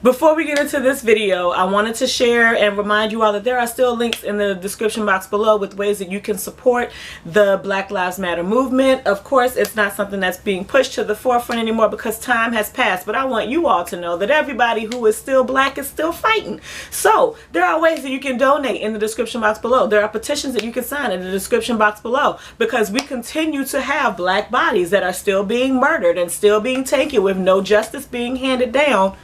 Before we get into this video, I wanted to share and remind you all that there are still links in the description box below with ways that you can support the Black Lives Matter movement. Of course, it's not something that's being pushed to the forefront anymore because time has passed, but I want you all to know that everybody who is still black is still fighting. So there are ways that you can donate in the description box below. There are petitions that you can sign in the description box below, because we continue to have black bodies that are still being murdered and still being taken with no justice being handed down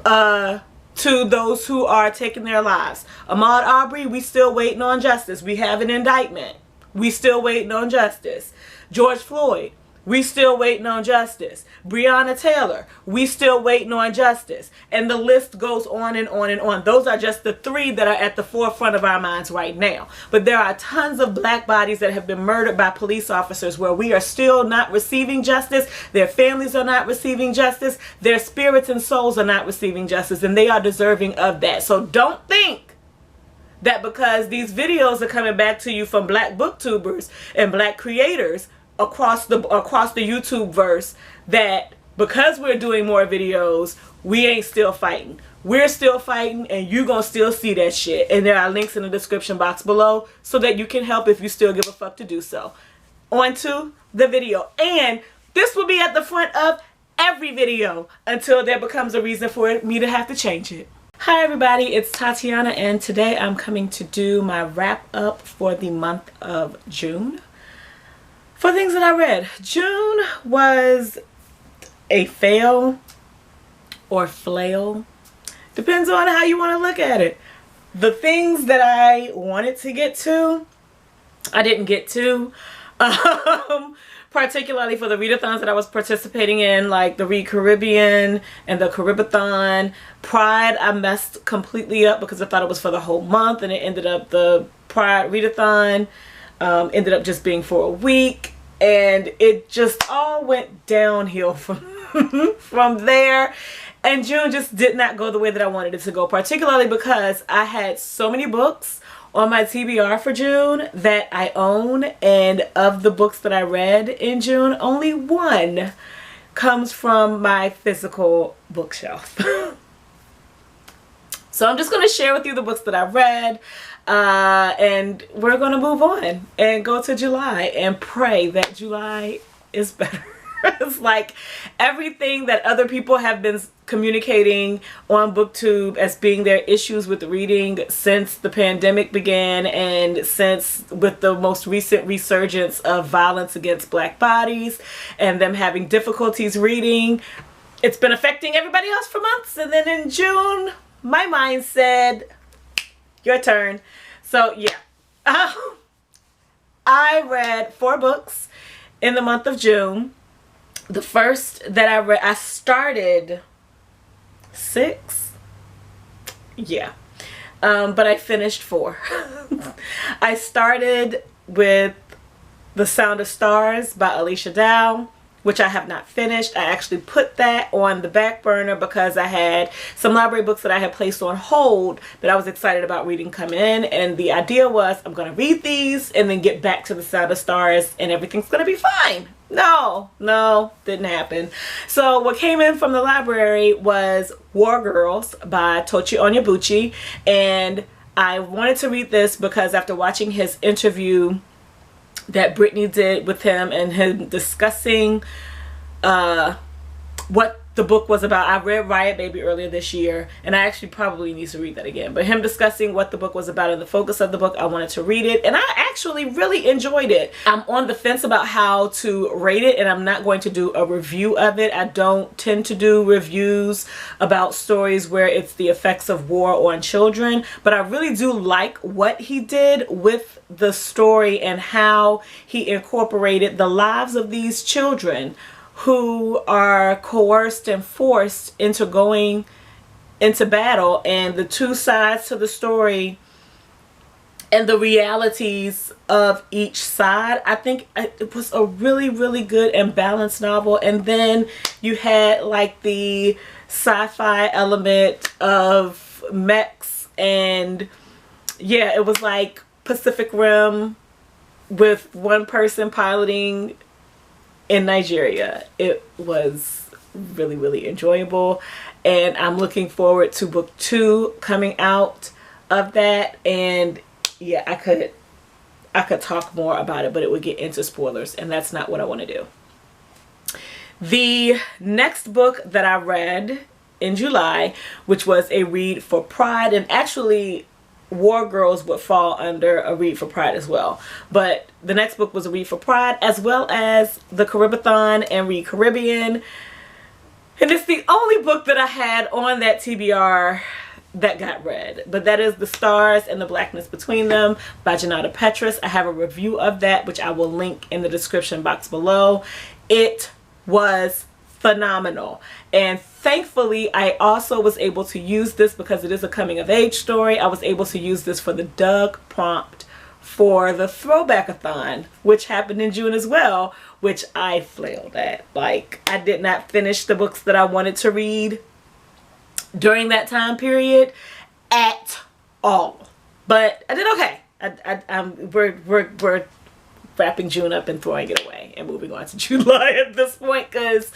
to those who are taking their lives. Ahmaud Arbery, we still waiting on justice. We have an indictment. We still waiting on justice. George Floyd, we still waiting on justice. Breonna Taylor, we still waiting on justice. And the list goes on and on and on. Those are just the three that are at the forefront of our minds right now. But there are tons of black bodies that have been murdered by police officers where we are still not receiving justice. Their families are not receiving justice. Their spirits and souls are not receiving justice. And they are deserving of that. So don't think that because these videos are coming back to you from black booktubers and black creators across the YouTube verse, that because we're doing more videos, we ain't still fighting. We're still fighting, and you gonna still see that shit. And there are links in the description box below so that you can help if you still give a fuck to do so. On to the video. And this will be at the front of every video until there becomes a reason for me to have to change it. Hi everybody, it's Tatiana, and today I'm coming to do my wrap up for the month of June. For things that I read, June was a fail or flail. Depends on how you want to look at it. The things that I wanted to get to, I didn't get to. Particularly for the readathons that I was participating in, like the Read Caribbean and the Caribathon. Pride, I messed completely up because I thought it was for the whole month, and it ended up, the Pride readathon ended up just being for a week, and it just all went downhill from there. And June just did not go the way that I wanted it to go, particularly because I had so many books on my TBR for June that I own, and of the books that I read in June, only one comes from my physical bookshelf. So I'm just going to share with you the books that I read, and we're going to move on and go to July and pray that July is better. It's like everything that other people have been communicating on BookTube as being their issues with reading since the pandemic began, and since with the most recent resurgence of violence against black bodies and them having difficulties reading, it's been affecting everybody else for months. And then in June, my mind said, your turn. So yeah, I read 4 books in the month of June. The first that I read, I started 6. Yeah. But I finished 4. I started with The Sound of Stars by Alicia Dow, which I have not finished. I actually put that on the back burner because I had some library books that I had placed on hold that I was excited about reading come in, and the idea was I'm going to read these and then get back to The Sound of Stars and everything's going to be fine. No, didn't happen. So what came in from the library was War Girls by Tochi Onyabuchi, and I wanted to read this because after watching his interview that Brittany did with him and him discussing what the book was about. I read Riot Baby earlier this year, and I actually probably need to read that again. But him discussing what the book was about and the focus of the book, I wanted to read it, and I actually really enjoyed it. I'm on the fence about how to rate it, and I'm not going to do a review of it. I don't tend to do reviews about stories where it's the effects of war on children, but I really do like what he did with the story and how he incorporated the lives of these children who are coerced and forced into going into battle, and the two sides to the story and the realities of each side. I think it was a really, really good and balanced novel. And then you had like the sci-fi element of mechs, and yeah, it was like Pacific Rim with one person piloting in Nigeria. It was really, really enjoyable. And I'm looking forward to book 2 coming out of that. And yeah, I could talk more about it, but it would get into spoilers, and that's not what I want to do. The next book that I read in July, which was a read for Pride, and actually War Girls would fall under a read for Pride as well, but the next book was a read for Pride, as well as the Caribathon and Read Caribbean. And it's the only book that I had on that TBR that got read, but that is The Stars and the Blackness Between Them by Janata Petrus. I have a review of that, which I will link in the description box below. It was phenomenal, and thankfully I also was able to use this, because it is a coming of age story. I was able to use this for the Doug prompt for the Throwback-a-thon, which happened in June as well, which I flailed at. Like, I did not finish the books that I wanted to read during that time period at all, but I did okay. We're wrapping June up and throwing it away and moving on to July at this point, because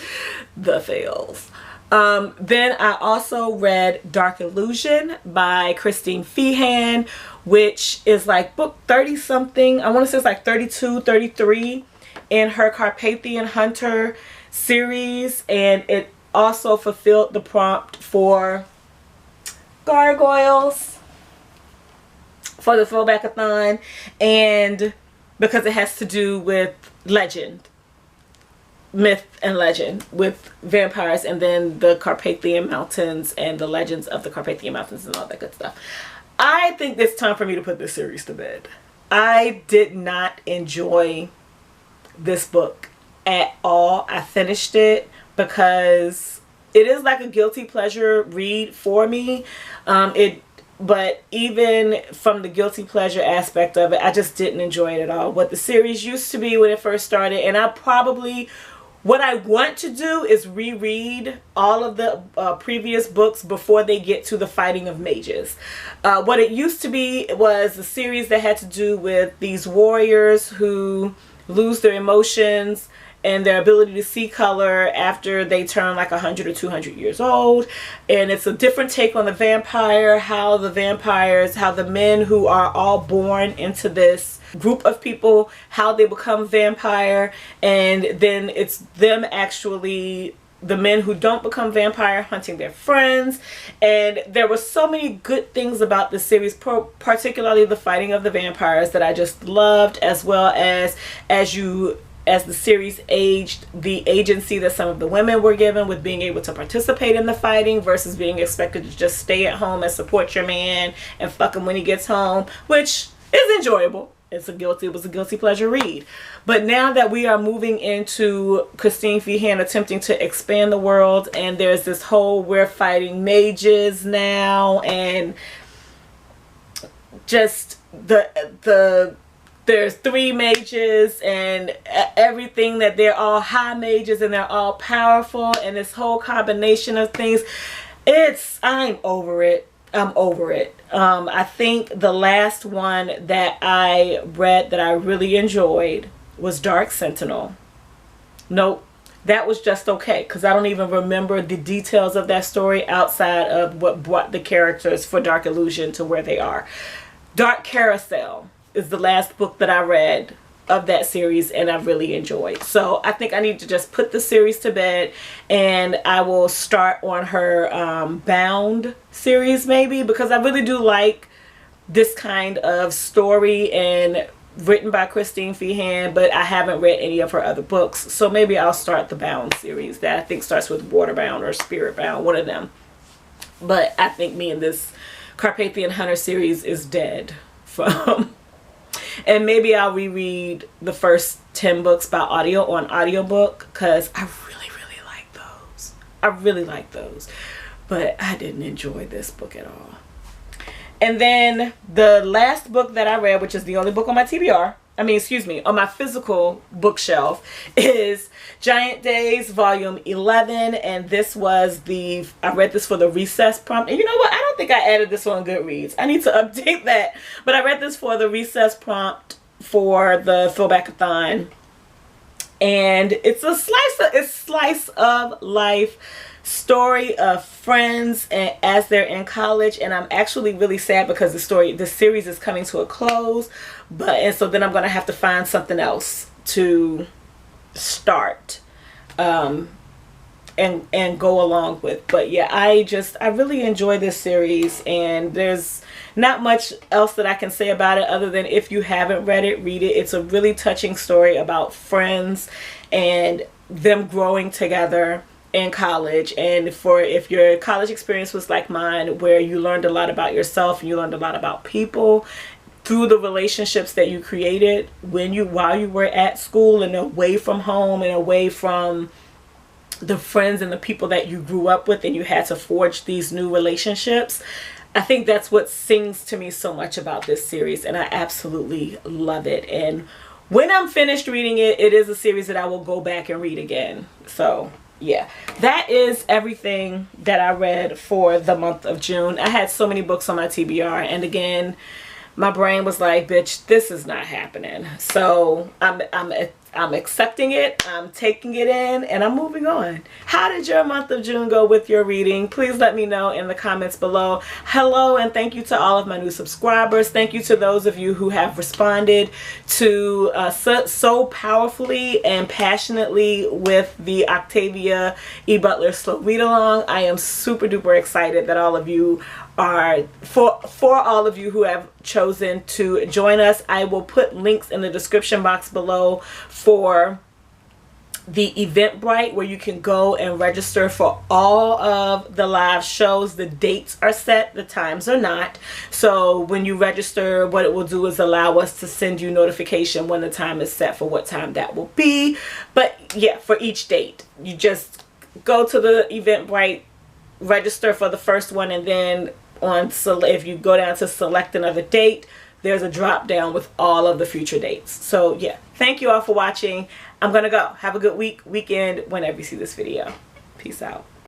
the fails. Then I also read Dark Illusion by Christine Feehan, which is like book 30 something. I want to say it's like 32, 33 in her Carpathian Hunter series, and it also fulfilled the prompt for Gargoyles for the Throwback-a-thon, and because it has to do with legend, myth and legend, with vampires, and then the Carpathian Mountains and the legends of the Carpathian Mountains and all that good stuff. I think it's time for me to put this series to bed. I did not enjoy this book at all. I finished it because it is like a guilty pleasure read for me. But even from the guilty pleasure aspect of it, I just didn't enjoy it at all. What the series used to be when it first started, and what I want to do is reread all of the previous books before they get to the fighting of mages. What it used to be was a series that had to do with these warriors who lose their emotions and their ability to see color after they turn like 100 or 200 years old. And it's a different take on the vampire, how the men who are all born into this group of people, how they become vampire, and then it's them actually, the men who don't become vampire, hunting their friends. And there were so many good things about this series, particularly the fighting of the vampires, that I just loved, as well as as the series aged, the agency that some of the women were given with being able to participate in the fighting versus being expected to just stay at home and support your man and fuck him when he gets home, which is enjoyable. It was a guilty pleasure read. But now that we are moving into Christine Feehan attempting to expand the world, and there's this whole we're fighting mages now, and just there's 3 mages and everything, that they're all high mages and they're all powerful, and this whole combination of things, I'm over it. I'm over it. I think the last one that I read that I really enjoyed was Dark Sentinel. Nope, that was just okay, because I don't even remember the details of that story outside of what brought the characters for Dark Illusion to where they are. Dark Carousel is the last book that I read of that series, and I really enjoyed. So I think I need to just put the series to bed, and I will start on her Bound series maybe, because I really do like this kind of story and written by Christine Feehan, but I haven't read any of her other books. So maybe I'll start the Bound series that I think starts with Waterbound or Spiritbound, one of them. But I think me and this Carpathian Hunter series is dead from. And maybe I'll reread the first 10 books by on audiobook, because I really like those. I really like those. But I didn't enjoy this book at all. And then the last book that I read, which is the only book on my TBR, on my physical bookshelf, is Giant Days Volume 11. And this was I read this for the recess prompt. And you know what? I don't think I added this on Goodreads. I need to update that. But I read this for the recess prompt for the Throwback-a-thon. and it's a slice of life story of friends and as they're in college. And I'm actually really sad because the series is coming to a close, and so then I'm gonna have to find something else to start and go along with. But yeah, I really enjoy this series, and there's not much else that I can say about it other than if you haven't read it, read it. It's a really touching story about friends and them growing together in college. And if your college experience was like mine, where you learned a lot about yourself and you learned a lot about people through the relationships that you created while you were at school and away from home and away from the friends and the people that you grew up with, and you had to forge these new relationships. I think that's what sings to me so much about this series, and I absolutely love it. And when I'm finished reading it, it is a series that I will go back and read again. So yeah, that is everything that I read for the month of June. I had so many books on my TBR, and again, my brain was like, bitch, this is not happening. So I'm accepting it, I'm taking it in, and I'm moving on. How did your month of June go with your reading? Please let me know in the comments below. Hello, and thank you to all of my new subscribers. Thank you to those of you who have responded to so powerfully and passionately with the Octavia E. Butler slow read along. I am super duper excited that all of you for all of you who have chosen to join us. I will put links in the description box below for the Eventbrite, where you can go and register for all of the live shows. The dates are set, the times are not. So when you register, what it will do is allow us to send you notification when the time is set for what time that will be. But yeah, for each date, you just go to the Eventbrite, register for the first one, and then if you go down to select another date, there's a drop down with all of the future dates. So yeah, thank you all for watching. I'm gonna go. Have a good weekend whenever you see this video. Peace out.